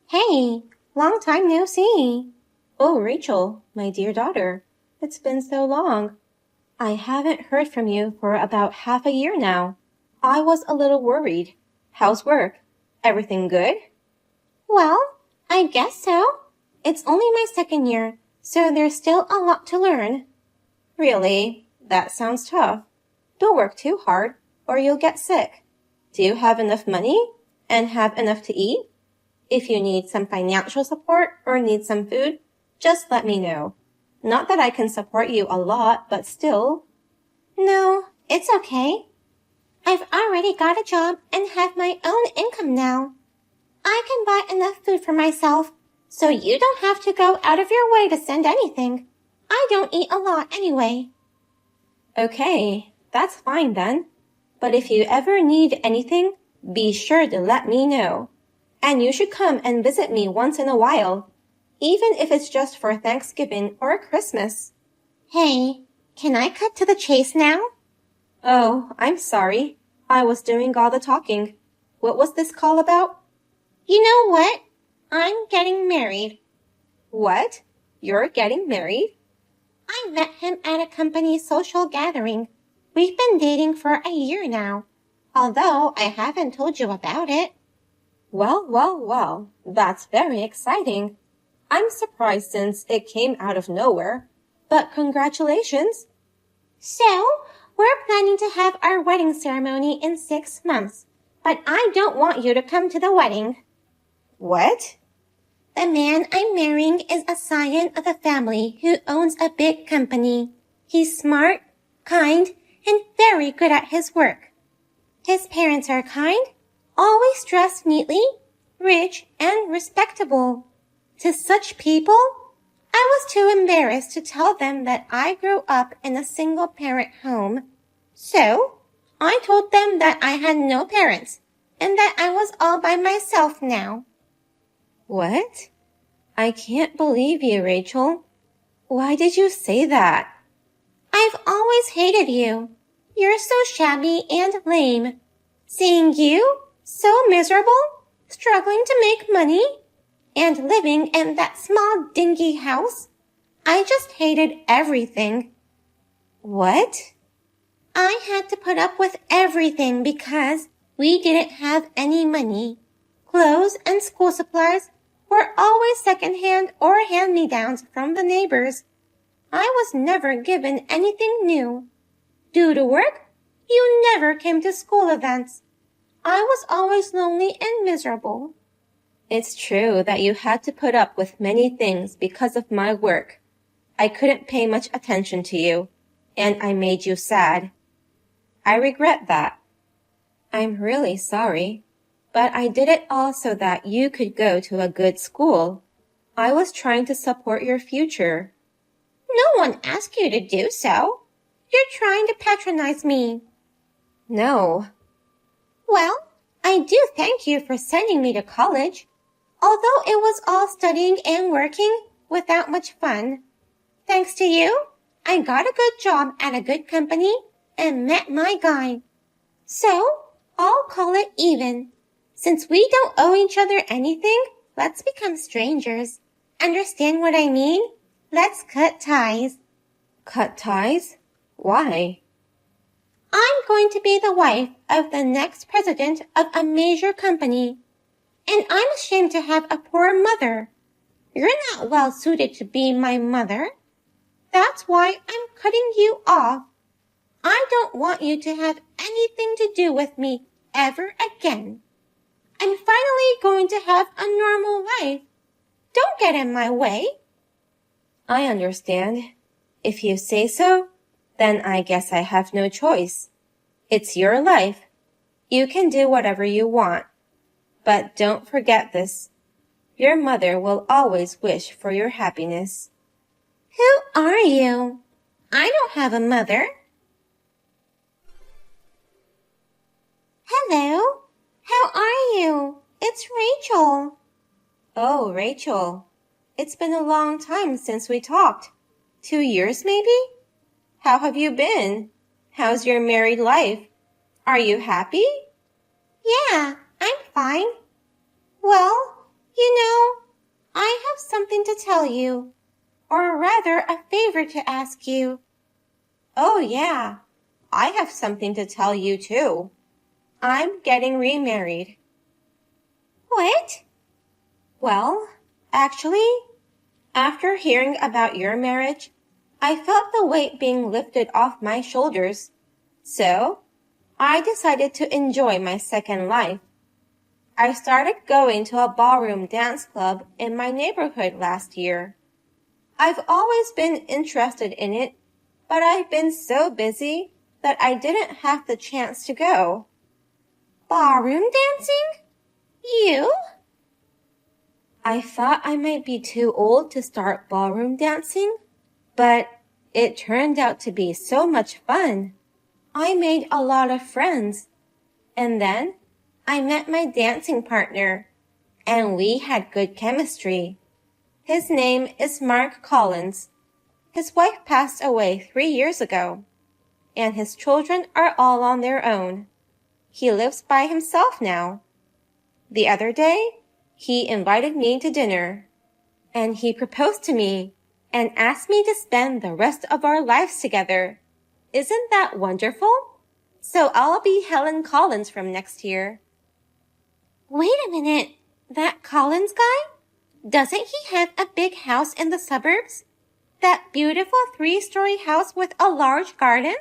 Hey, long time no see. Oh, Rachel, my dear daughter, it's been so long. I haven't heard from you for about half a year now. I was a little worried. How's work? Everything good? Well, I guess so. It's only my second year, so there's still a lot to learn. Really? That sounds tough. Don't work too hard, or you'll get sick. Do you have enough money? And have enough to eat? If you need some financial support or need some food, just let me know. Not that I can support you a lot, but still. No, it's okay. I've already got a job and have my own income now. I can buy enough food for myself, so you don't have to go out of your way to send anything. I don't eat a lot anyway. Okay, that's fine then. But if you ever need anything, be sure to let me know. And you should come and visit me once in a while, even if it's just for Thanksgiving or Christmas. Hey, can I cut to the chase now? Oh, I'm sorry. I was doing all the talking. What was this call about? You know what? I'm getting married. What? You're getting married? I met him at a company social gathering. We've been dating for a year now, although I haven't told you about it. Well, that's very exciting. I'm surprised since it came out of nowhere, but congratulations. So, we're planning to have our wedding ceremony in 6 months, but I don't want you to come to the wedding. What? The man I'm marrying is a scion of a family who owns a big company. He's smart, kind, and very good at his work. His parents are kind, always dressed neatly, rich, and respectable. To such people, I was too embarrassed to tell them that I grew up in a single-parent home. So, I told them that I had no parents and that I was all by myself now. What? I can't believe you, Rachel. Why did you say that? I've always hated you. You're so shabby and lame. Seeing you, so miserable, struggling to make money, and living in that small dingy house, I just hated everything. What? I had to put up with everything because we didn't have any money. Clothes and school supplies were always secondhand or hand-me-downs from the neighbors. I was never given anything new. Due to work, you never came to school events. I was always lonely and miserable. It's true that you had to put up with many things because of my work. I couldn't pay much attention to you, and I made you sad. I regret that. I'm really sorry, but I did it all so that you could go to a good school. I was trying to support your future. No one asked you to do so. You're trying to patronize me. No. Well, I do thank you for sending me to college, although it was all studying and working without much fun. Thanks to you, I got a good job at a good company and met my guy. So, I'll call it even. Since we don't owe each other anything, let's become strangers. Understand what I mean? Let's cut ties. Cut ties? Why? I'm going to be the wife of the next president of a major company, and I'm ashamed to have a poor mother. You're not well suited to be my mother. That's why I'm cutting you off. I don't want you to have anything to do with me ever again. I'm finally going to have a normal life. Don't get in my way. I understand. If you say so, then I guess I have no choice. It's your life. You can do whatever you want. But don't forget this. Your mother will always wish for your happiness. Who are you? I don't have a mother. Hello. How are you? It's Rachel. Oh, Rachel. It's been a long time since we talked. 2 years, maybe? How have you been? How's your married life? Are you happy? Yeah, I'm fine. Well, you know, something to tell you, or rather a favor to ask you. Oh yeah, I have something to tell you too. I'm getting remarried. What? Well, actually, after hearing about your marriage, I felt the weight being lifted off my shoulders. So, I decided to enjoy my second life. I started going to a ballroom dance club in my neighborhood last year. I've always been interested in it, but I've been so busy that I didn't have the chance to go. Ballroom dancing? You? I thought I might be too old to start ballroom dancing, but it turned out to be so much fun. I made a lot of friends, and then I met my dancing partner, and we had good chemistry. His name is Mark Collins. His wife passed away 3 years ago, and his children are all on their own. He lives by himself now. The other day, he invited me to dinner, and he proposed to me and asked me to spend the rest of our lives together. Isn't that wonderful? So I'll be Helen Collins from next year. Wait a minute, that Collins guy? Doesn't he have a big house in the suburbs? That beautiful 3-story house with a large garden?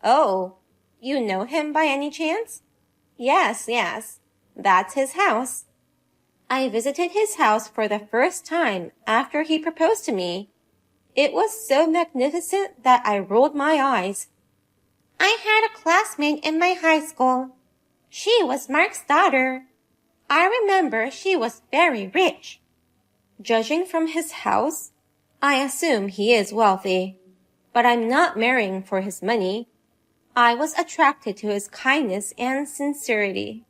Oh, you know him by any chance? Yes, that's his house. I visited his house for the first time after he proposed to me. It was so magnificent that I rolled my eyes. I had a classmate in my high school. She was Mark's daughter. I remember she was very rich. Judging from his house, I assume he is wealthy. But I'm not marrying for his money. I was attracted to his kindness and sincerity.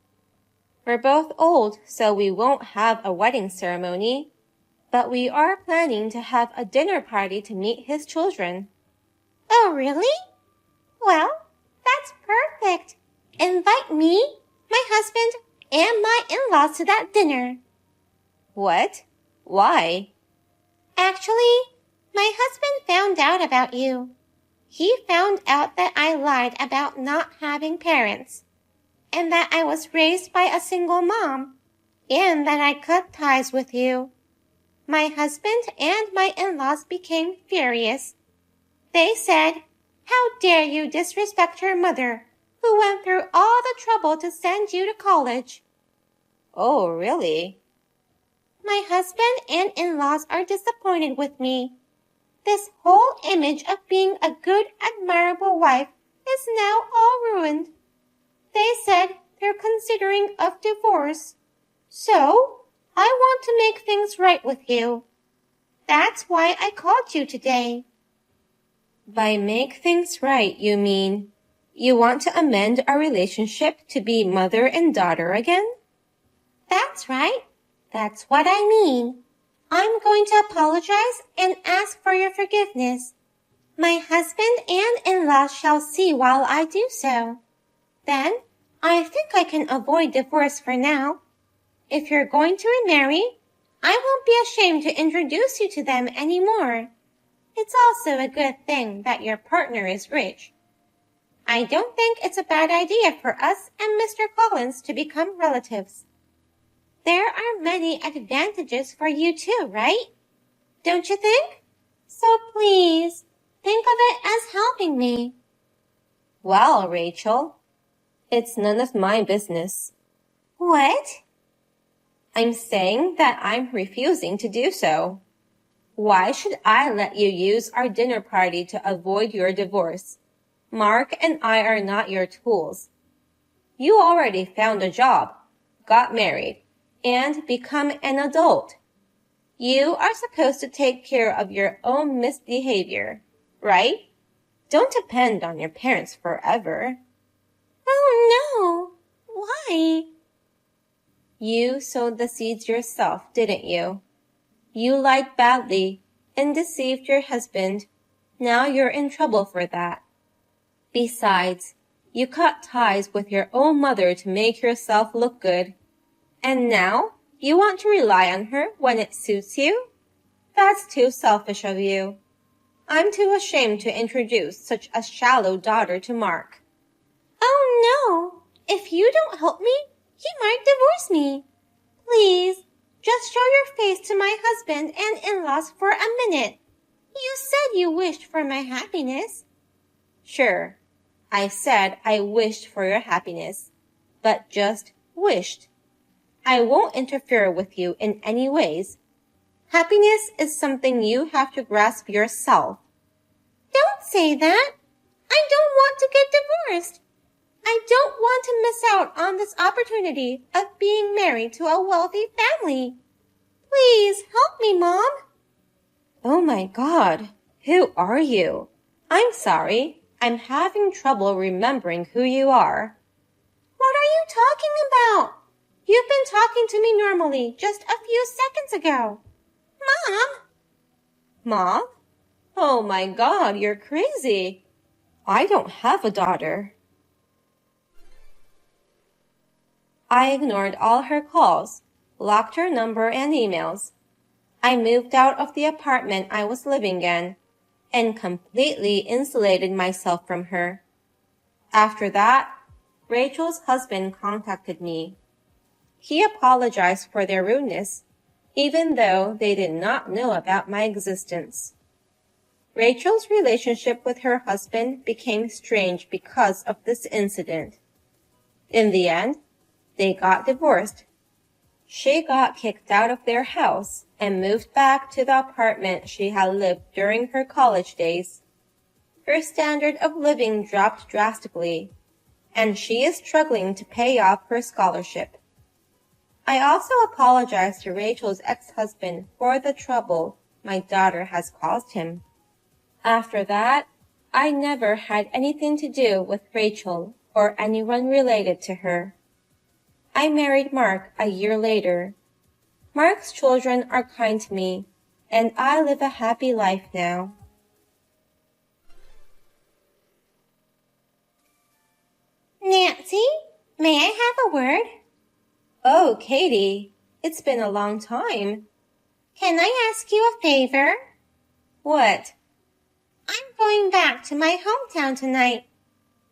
We're both old, so we won't have a wedding ceremony, but we are planning to have a dinner party to meet his children. Oh, really? Well, that's perfect. Invite me, my husband, and my in-laws to that dinner. What? Why? Actually, my husband found out about you. He found out that I lied about not having parents, and that I was raised by a single mom, and that I cut ties with you. My husband and my in-laws became furious. They said, "How dare you disrespect your mother, who went through all the trouble to send you to college?" Oh, really? My husband and in-laws are disappointed with me. This whole image of being a good, admirable wife is now all ruined. They said they're considering of divorce. So, I want to make things right with you. That's why I called you today. By make things right, you mean you want to amend our relationship to be mother and daughter again? That's right. That's what I mean. I'm going to apologize and ask for your forgiveness. My husband and in-laws shall see while I do so. Then, I think I can avoid divorce for now. If you're going to remarry, I won't be ashamed to introduce you to them anymore. It's also a good thing that your partner is rich. I don't think it's a bad idea for us and Mr. Collins to become relatives. There are many advantages for you too, right? Don't you think? So please, think of it as helping me. Well, Rachel, it's none of my business. What? I'm saying that I'm refusing to do so. Why should I let you use our dinner party to avoid your divorce? Mark and I are not your tools. You already found a job, got married, and become an adult. You are supposed to take care of your own misbehavior, right? Don't depend on your parents forever. Oh no! Why? You sowed the seeds yourself, didn't you? You lied badly and deceived your husband. Now you're in trouble for that. Besides, you cut ties with your own mother to make yourself look good. And now You want to rely on her when it suits you? That's too selfish of you. I'm too ashamed to introduce such a shallow daughter to Mark. Oh no! If you don't help me, he might divorce me. Please, just show your face to my husband and in-laws for a minute. You said you wished for my happiness. Sure, I said I wished for your happiness, but just wished. I won't interfere with you in any ways. Happiness is something you have to grasp yourself. Don't say that. I don't want to get divorced. I don't want to miss out on this opportunity of being married to a wealthy family. Please help me, Mom. Oh my God, who are you? I'm sorry, I'm having trouble remembering who you are. What are you talking about? You've been talking to me normally just a few seconds ago. Mom? Mom? Oh my God, you're crazy. I don't have a daughter. I ignored all her calls, blocked her number and emails. I moved out of the apartment I was living in and completely insulated myself from her. After that, Rachel's husband contacted me. He apologized for their rudeness, even though they did not know about my existence. Rachel's relationship with her husband became strange because of this incident. In the end, they got divorced. She got kicked out of their house and moved back to the apartment she had lived during her college days. Her standard of living dropped drastically, and she is struggling to pay off her scholarship. I also apologize to Rachel's ex-husband for the trouble my daughter has caused him. After that, I never had anything to do with Rachel or anyone related to her. I married Mark a year later. Mark's children are kind to me, and I live a happy life now. Nancy, may I have a word? Oh, Katie, it's been a long time. Can I ask you a favor? What? I'm going back to my hometown tonight.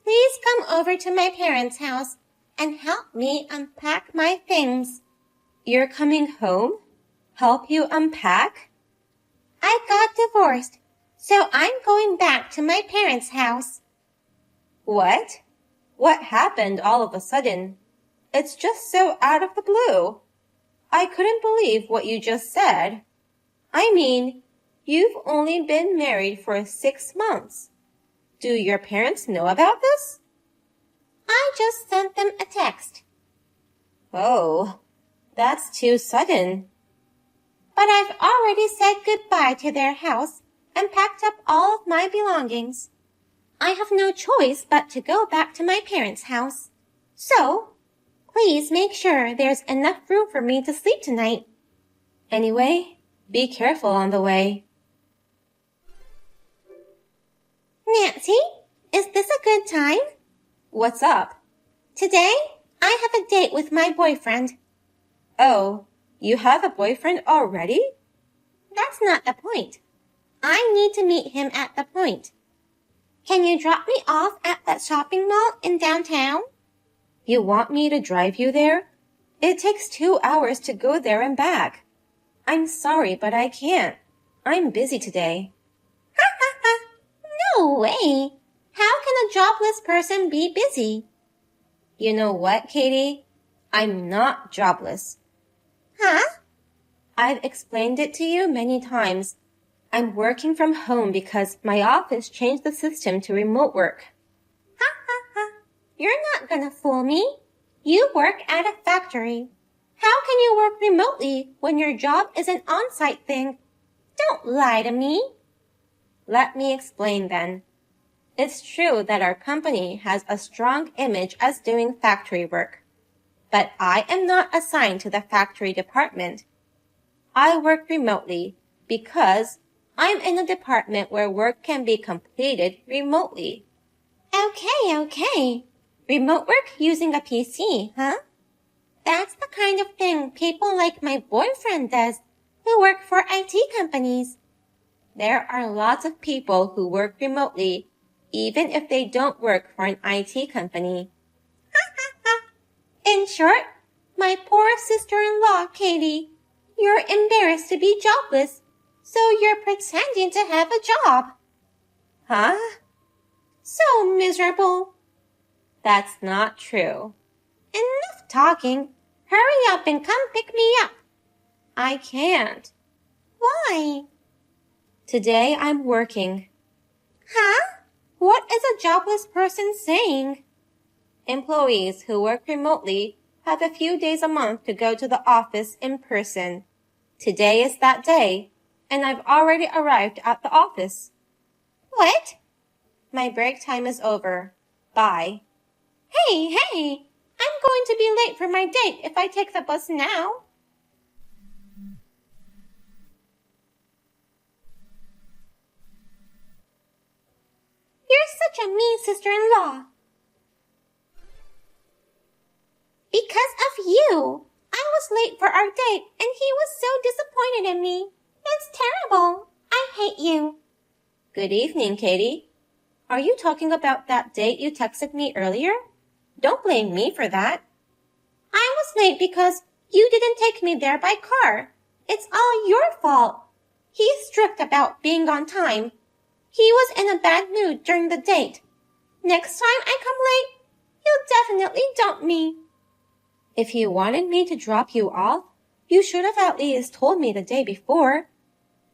Please come over to my parents' house and help me unpack my things. You're coming home? Help you unpack? I got divorced, so I'm going back to my parents' house. What? What happened all of a sudden? It's just so out of the blue. I couldn't believe what you just said. I mean, you've only been married for 6 months. Do your parents know about this? I just sent them a text. Oh, that's too sudden. But I've already said goodbye to their house and packed up all of my belongings. I have no choice but to go back to my parents' house. So, please make sure there's enough room for me to sleep tonight. Anyway, be careful on the way. Nancy, is this a good time? What's up? Today, I have a date with my boyfriend. Oh, you have a boyfriend already? That's not the point. I need to meet him at the point. Can you drop me off at that shopping mall in downtown? You want me to drive you there? It takes 2 hours to go there and back. I'm sorry, but I can't. I'm busy today. Ha ha ha! No way! How can a jobless person be busy? You know what, Katie? I'm not jobless. Huh? I've explained it to you many times. I'm working from home because my office changed the system to remote work. Ha ha ha! You're not gonna fool me. You work at a factory. How can you work remotely when your job is an on-site thing? Don't lie to me. Let me explain then. It's true that our company has a strong image as doing factory work, but I am not assigned to the factory department. I work remotely because I'm in a department where work can be completed remotely. Okay. Remote work using a PC, huh? That's the kind of thing people like my boyfriend does, who work for IT companies. There are lots of people who work remotely, even if they don't work for an IT company. In short, my poor sister-in-law, Katie, you're embarrassed to be jobless, so you're pretending to have a job. Huh? So miserable. That's not true. Enough talking. Hurry up and come pick me up. I can't. Why? Today I'm working. Huh? What is a jobless person saying? Employees who work remotely have a few days a month to go to the office in person. Today is that day, and I've already arrived at the office. What? My break time is over. Bye. Hey! I'm going to be late for my date if I take the bus now. You're such a mean sister-in-law. Because of you. I was late for our date and he was so disappointed in me. It's terrible. I hate you. Good evening, Katie. Are you talking about that date you texted me earlier? Don't blame me for that. I was late because you didn't take me there by car. It's all your fault. He's strict about being on time. He was in a bad mood during the date. Next time I come late, he'll definitely dump me. If you wanted me to drop you off, you should have at least told me the day before.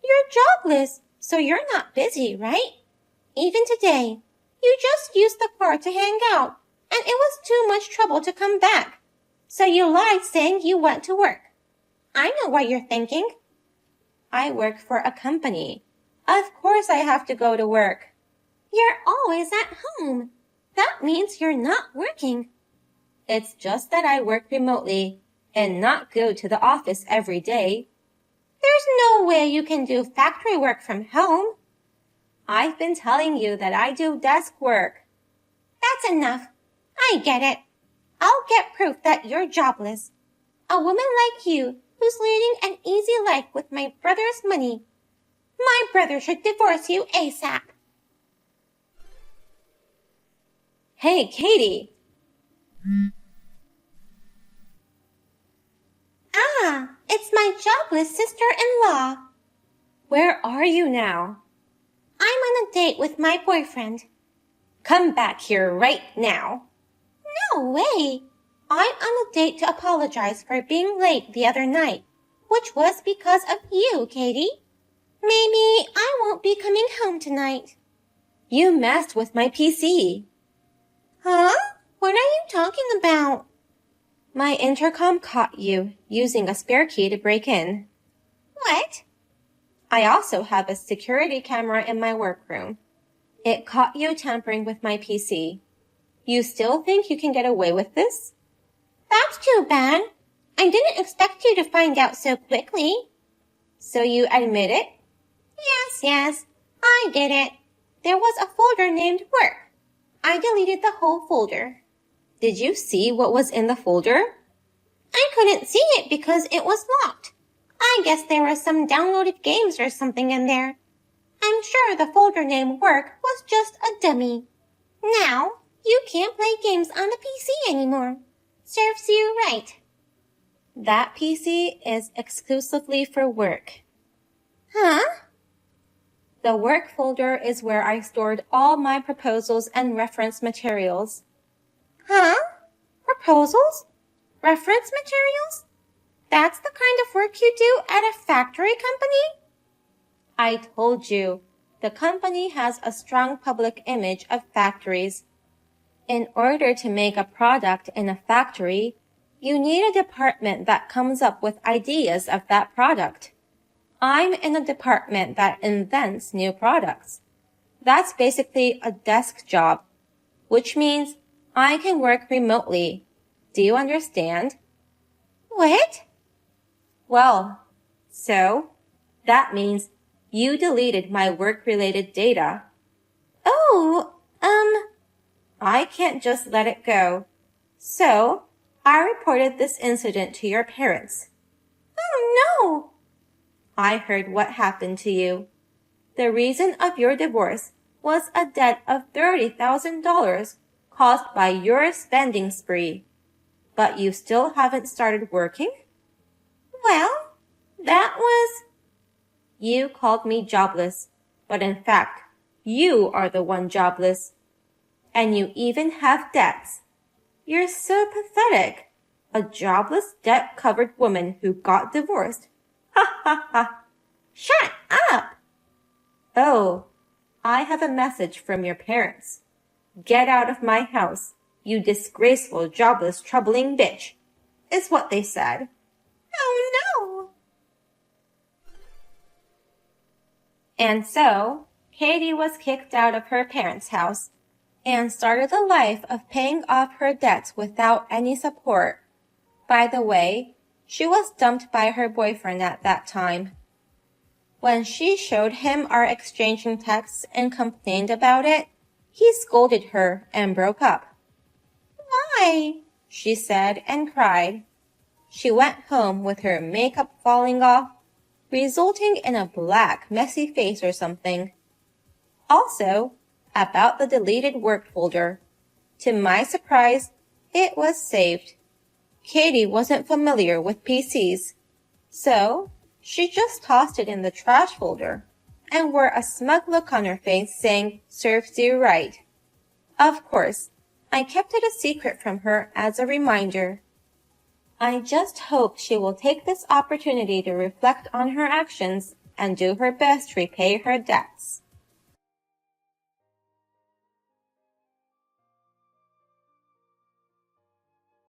You're jobless, so you're not busy, right? Even today, you just used the car to hang out, and it was too much trouble to come back. So you lied saying you went to work. I know what you're thinking. I work for a company. Of course I have to go to work. You're always at home. That means you're not working. It's just that I work remotely and not go to the office every day. There's no way you can do factory work from home. I've been telling you that I do desk work. That's enough. I get it. I'll get proof that you're jobless. A woman like you who's leading an easy life with my brother's money. My brother should divorce you ASAP. Hey, Katie. It's my jobless sister-in-law. Where are you now? I'm on a date with my boyfriend. Come back here right now. No way. I'm on a date to apologize for being late the other night, which was because of you, Katie. Maybe I won't be coming home tonight. You messed with my PC. Huh? What are you talking about? My intercom caught you using a spare key to break in. What? I also have a security camera in my workroom. It caught you tampering with my PC. You still think you can get away with this? That's too bad. I didn't expect you to find out so quickly. So you admit it? Yes, I did it. There was a folder named Work. I deleted the whole folder. Did you see what was in the folder? I couldn't see it because it was locked. I guess there were some downloaded games or something in there. I'm sure the folder named Work was just a dummy. Now, you can't play games on the PC anymore. Serves you right. That PC is exclusively for work. Huh? The work folder is where I stored all my proposals and reference materials. Huh? Proposals? Reference materials? That's the kind of work you do at a factory company? I told you, the company has a strong public image of factories. In order to make a product in a factory, you need a department that comes up with ideas of that product. I'm in a department that invents new products. That's basically a desk job, which means I can work remotely. Do you understand? What? Well, so that means you deleted my work-related data. Oh, I can't just let it go. So I reported this incident to your parents. Oh no! I heard what happened to you. The reason of your divorce was a debt of $30,000 caused by your spending spree. But you still haven't started working? Well, that was... You called me jobless, but in fact, you are the one jobless. And you even have debts. You're so pathetic. A jobless, debt-covered woman who got divorced. Ha ha ha. Shut up! Oh, I have a message from your parents. Get out of my house, you disgraceful, jobless, troubling bitch, is what they said. Oh no! And so, Katie was kicked out of her parents' house and started a life of paying off her debts without any support. By the way, she was dumped by her boyfriend at that time. When she showed him our exchanging texts and complained about it, he scolded her and broke up. Why? She said and cried. She went home with her makeup falling off, resulting in a black, messy face or something. Also, about the deleted work folder. To my surprise, it was saved. Katie wasn't familiar with PCs, so she just tossed it in the trash folder and wore a smug look on her face saying, "Serves you right." Of course, I kept it a secret from her as a reminder. I just hope she will take this opportunity to reflect on her actions and do her best to repay her debts.